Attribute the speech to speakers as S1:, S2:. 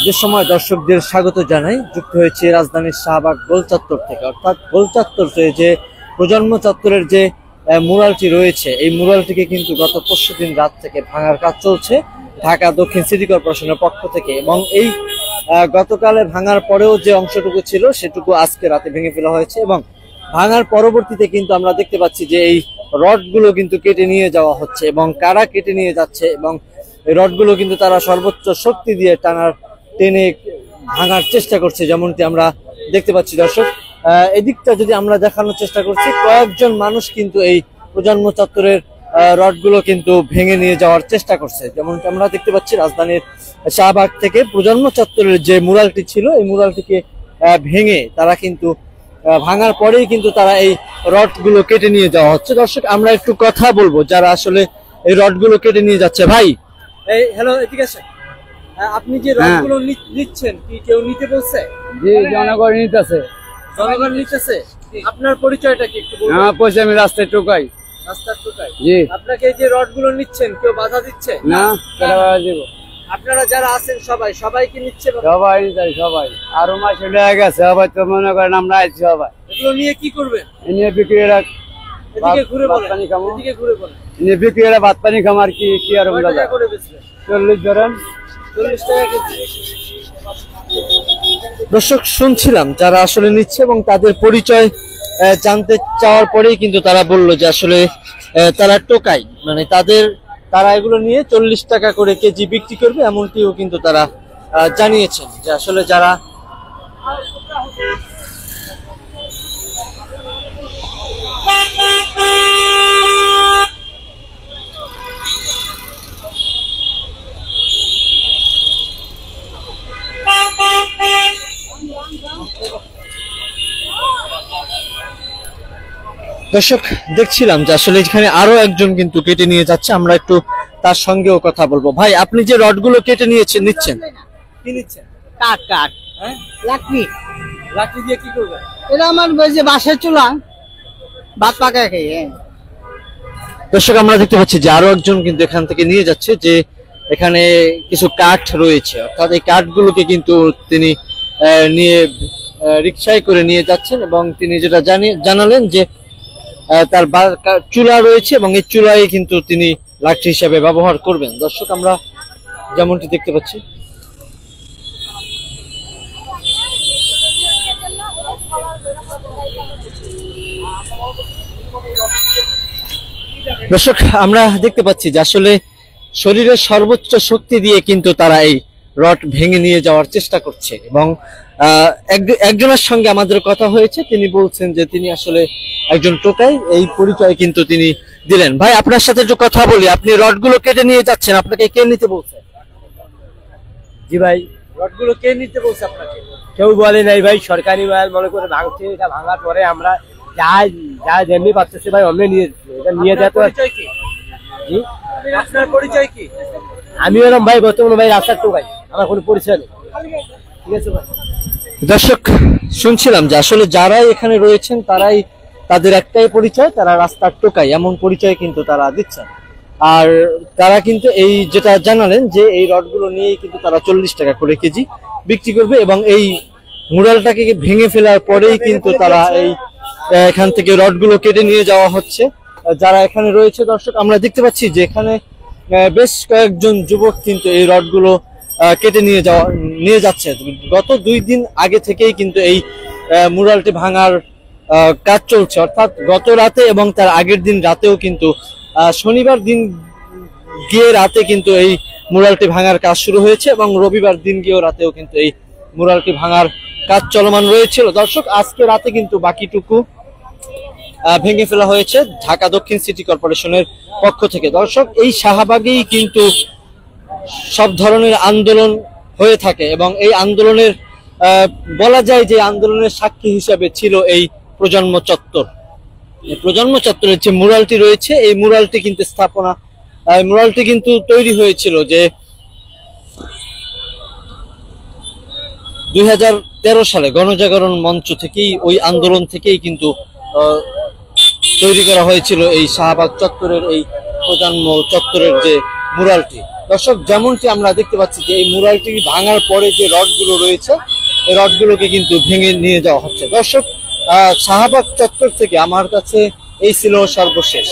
S1: যে সময় দর্শকদের স্বাগত জানাই, যুক্ত হয়েছে রাজধানীর শাহবাগ গোল চত্বর থেকে। অর্থাৎ গোল চত্বর যে প্রজন্ম চত্বরের যে মুরালটি রয়েছে, এই মুরালটিকে কিন্তু গত পরশুদিন রাত থেকে ভাঙার কাজ চলছে ঢাকা দক্ষিণ সিটি কর্পোরেশনের পক্ষ থেকে। এবং এই গতকালে ভাঙার পরেও যে অংশটুকু ছিল সেটুকু আজকে রাতে ভেঙে ফেলা হয়েছে। এবং ভাঙার পরবর্তীতে কিন্তু আমরা দেখতে পাচ্ছি যে এই রডগুলো কিন্তু কেটে নিয়ে যাওয়া হচ্ছে এবং কারা কেটে নিয়ে যাচ্ছে, এবং এই রডগুলো কিন্তু তারা সর্বোচ্চ শক্তি দিয়ে টেনে ভাঙার চেষ্টা করছে, যেমনটি আমরা দেখতে পাচ্ছি। দর্শক, এদিকটা যদি আমরা দেখানোর চেষ্টা করছি, কয়েকজন মানুষ কিন্তু এই প্রজন্ম চত্বরের রডগুলো কিন্তু ভেঙে নিয়ে যাওয়ার চেষ্টা করছে। যেমনটি আমরা দেখতে পাচ্ছি রাজধানীর শাহবাগ থেকে প্রজন্ম চত্বরের যে মুরালটি ছিল, এই মুরালটিকে ভেঙে তারা কিন্তু ভাঙার পরেই কিন্তু তারা এই রডগুলো কেটে নিয়ে যাওয়া হচ্ছে। দর্শক, আমরা একটু কথা বলবো যারা আসলে এই রডগুলো কেটে নিয়ে যাচ্ছে। ভাই, এই হ্যালো, এদিকে আসেন। আপনি যে রডগুলো নিচ্ছেন, কি কেউ নিতে বলছে?
S2: জি, জনগণ নিতেছে।
S1: জনগণ নিতেছে। আপনার পরিচয়টা কি একটু বলবেন?
S2: আমার পয়সা আমি রাস্তায় টোকাই।
S1: রাস্তার টোকাই?
S2: জি।
S1: আপনাকে যে রডগুলো নিচ্ছেন, কেউ বাধা দিচ্ছে?
S2: না, কেন বাধা দিব?
S1: আপনারা যারা আছেন সবাই কি নিচ্ছে?
S2: সবাই নিতে, সবাই। আরো মাস লেগে গেছে, সবাই তো মনে করেন আমরা আইছি সবাই।
S1: এগুলো নিয়ে কি করবেন?
S2: এ নিয়ে বিক্রিরা
S1: এদিকে ঘুরে বলেন।
S2: এদিকে ঘুরে বলেন। নিয়ে বিক্রিরা ভাত পানি খামার কি আর বলা যায়? 40 ধরেন,
S1: 40 টাকা কেজি। দর্শক, শুনছিলাম যারা আসলে নিচ্ছে এবং তাদের পরিচয় জানতে চাওয়ার পরেই কিন্তু তারা বলল যে আসলে তারা টোকাই, মানে তারা এগুলো নিয়ে 40 টাকা করে কেজি বিক্রি করবে, এমনটিও কিন্তু তারা জানিয়েছেন যে আসলে যারা দর্শক দেখছিলাম যে আসলে এখানে আরো একজন কিন্তু কেটে নিয়ে যাচ্ছে, আমরা একটু তার সঙ্গেও কথা বলবো। ভাই, আপনি যে রডগুলো কেটে নিচ্ছেন কি নিচ্ছেন?
S3: কাঠ।
S1: হ্যাঁ,
S3: লাকড়ি
S1: দিয়ে কি করবেন?
S3: এটা আমার ওই যে বাঁশের চুলা, ভাত পাকায় খাই।
S1: দর্শক, আমরা দেখতে পাচ্ছি যে আরো একজন কিন্তু এখান থেকে নিয়ে যাচ্ছে, যে এখানে কিছু কাঠ রয়েছে, অর্থাৎ এই কাঠগুলোকে কিন্তু তিনি নিয়ে রিকশায় করে নিয়ে যাচ্ছেন। এবং তিনি যেটা জানালেন যে তার চুলা রয়েছে এবং এই চুলায় কিন্তু তিনি লাকড়ি হিসাবে ব্যবহার করবেন। দর্শক, আমরা যেমনটি দেখতে পাচ্ছি, যে আসলে শরীরের সর্বোচ্চ শক্তি দিয়ে কিন্তু তারা এই রড ভেঙে নিয়ে যাওয়ার চেষ্টা করছে। এবং একজনের সঙ্গে আমাদের কথা হয়েছে, তিনি বলছেন যে তিনি আসলে একজন টোকাই, এই পরিচয় কিন্তু তিনি দিলেন। ভাই, আপনার সাথে একটু কথা বলি। আপনি রডগুলো কেটে নিয়ে যাচ্ছেন, আপনাকে কে নিতে বলছে?
S2: জি ভাই,
S1: রডগুলো কে নিতে বলছে আপনাকে?
S2: কেউ বলে নাই ভাই, সরকারি মাল মনে করে ভাঙছে। এটা ভাঙার পরে আমরা যা যেমনি পাচ্ছি ভাই অমনি নিয়ে যেতে।
S1: জি, আপনার পরিচয় কি?
S2: আমি এরকম ভাই বর্তমানে ভাই রাস্তার টোকাই, আমার কোনো পরিচয় নেই। ঠিক আছে ভাই।
S1: দর্শক, শুনছিলাম যে আসলে যারাই এখানে রয়েছেন তাদের একটাই পরিচয়, তারা রাস্তার টোকাই, এমন পরিচয় কিন্তু তারা দিচ্ছেন। আর তারা কিন্তু এই যেটা জানালেন যে এই রডগুলো নিয়েই কিন্তু তারা 40 টাকা করে কেজি বিক্রি করবে। এবং এই মুরালটাকে ভেঙে ফেলার পরেই কিন্তু তারা এখান থেকে রডগুলো কেটে নিয়ে যাওয়া হচ্ছে যারা এখানে রয়েছে। দর্শক, আমরা দেখতে পাচ্ছি যে এখানে বেশ কয়েকজন যুবক কিন্তু এই রডগুলো কেটে নিয়ে যাচ্ছে। গত 2 দিন আগে থেকেই কিন্তু এই মুরালটি ভাঙার কাজ চলছে, অর্থাৎ গত রাতে এবং তার আগের দিন রাতেও কিন্তু শনিবার দিন গিয়ে রাতে কিন্তু এই মুরালটি ভাঙার কাজ শুরু হয়েছে এবং রবিবার দিন গিয়েও রাতেও কিন্তু এই মুরালটি ভাঙার কাজ চলমান রয়েছিল। দর্শক, আজকে রাতে কিন্তু বাকিটুকু ভেঙে ফেলা হয়েছে ঢাকা দক্ষিণ সিটি কর্পোরেশনের পক্ষ থেকে। দর্শক, এই শাহবাগেই কিন্তু সব ধরনের আন্দোলন হয়ে থাকে এবং এই আন্দোলনের বলা যায় যে আন্দোলনের সাক্ষী হিসাবে ছিল এই প্রজন্ম চত্বর। প্রজন্ম চত্বরের যে মুরালটি রয়েছে, এই মুরালটি কিন্তু তৈরি হয়েছিল যে 2013 সালে গণজাগরণ মঞ্চ থেকেই, ওই আন্দোলন থেকেই কিন্তু তৈরি করা হয়েছিল এই শাহবাগ চত্বরের এই প্রজন্ম চত্বরের যে মুরালটি। দর্শক, যেমনটি আমরা দেখতে পাচ্ছি যে এই মুরালটি ভাঙার পরে যে রডগুলো রয়েছে এই রডগুলোকে কিন্তু ভেঙে নিয়ে যাওয়া হচ্ছে। দর্শক, শাহবাগ চত্বর থেকে আমার কাছে এই ছিল সর্বশেষ।